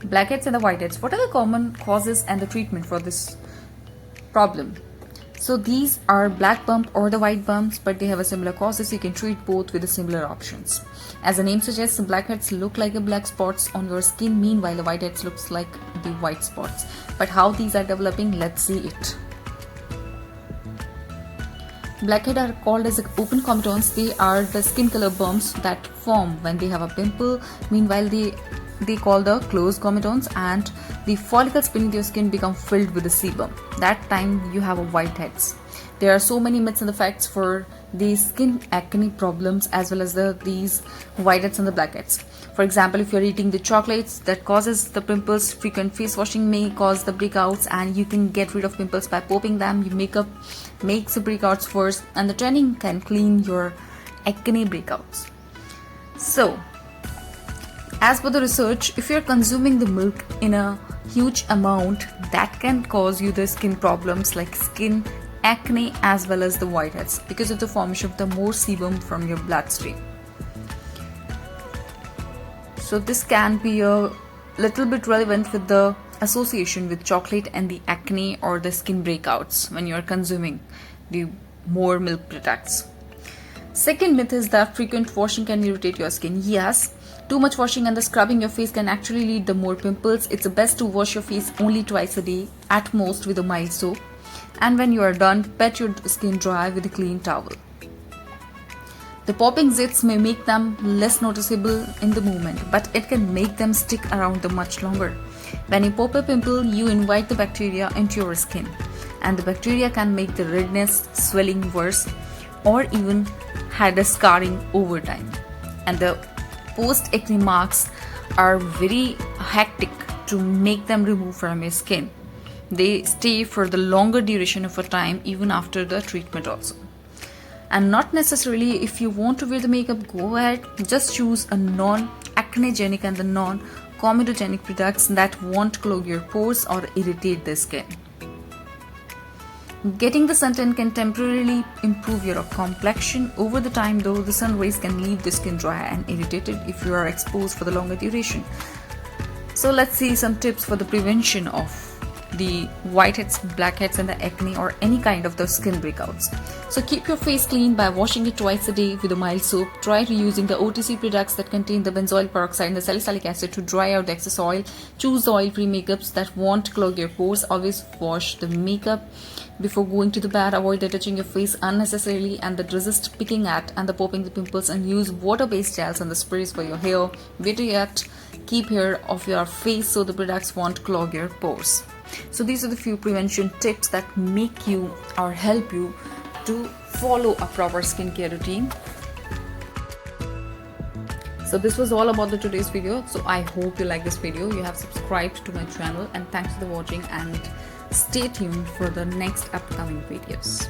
Blackheads and the whiteheads. What are the common causes and the treatment for this problem? So these are black bump or the white bumps, but they have a similar causes. You can treat both with the similar options. As the name suggests, the blackheads look like the black spots on your skin, meanwhile the whiteheads looks like the white spots. But how these are developing, let's see it. Blackheads are called as open comedones. They are the skin color bumps that form when they have a pimple. Meanwhile, they call the closed comedones, and the follicles beneath your skin become filled with the sebum. That time you have a whiteheads. There are so many myths and the facts for these skin acne problems as well as these whiteheads and the blackheads. For example, if you're eating the chocolates, that causes the pimples. Frequent face washing may cause the breakouts, and you can get rid of pimples by popping them. Your makeup makes the breakouts worse, and the tanning can clean your acne breakouts. So, as per the research, if you're consuming the milk in a huge amount, that can cause you the skin problems like skin acne as well as the whiteheads because of the formation of the more sebum from your bloodstream. So this can be a little bit relevant with the association with chocolate and the acne or the skin breakouts when you are consuming the more milk products. Second myth is that frequent washing can irritate your skin. Yes, too much washing and the scrubbing your face can actually lead to more pimples. It's best to wash your face only twice a day, at most with a mild soap. And when you are done, pat your skin dry with a clean towel. The popping zits may make them less noticeable in the moment, but it can make them stick around much longer. When you pop a pimple, you invite the bacteria into your skin, and the bacteria can make the redness, swelling worse, or even had a scarring over time. And the post-acne marks are very hectic to make them remove from your skin. They stay for the longer duration of a time even after the treatment also. And not necessarily if you want to wear the makeup, go ahead. Just choose a non-acnegenic and the non-comedogenic products that won't clog your pores or irritate the skin. Getting the suntan can temporarily improve your complexion. Over the time though, the sun rays can leave the skin dry and irritated if you are exposed for the longer duration. So let's see some tips for the prevention of the whiteheads, blackheads and the acne or any kind of the skin breakouts. So keep your face clean by washing it twice a day with a mild soap. Try reusing the OTC products that contain the benzoyl peroxide and the salicylic acid to dry out the excess oil. Choose the oil-free makeups that won't clog your pores. Always wash the makeup before going to the bed. Avoid the touching your face unnecessarily and the resist picking at and the popping the pimples, and use water-based gels and the sprays for your hair. Better yet, keep hair off your face so the products won't clog your pores. So these are the few prevention tips that make you or help you to follow a proper skincare routine. So this was all about the today's video. So I hope you like this video. You have subscribed to my channel, and thanks for watching, and stay tuned for the next upcoming videos.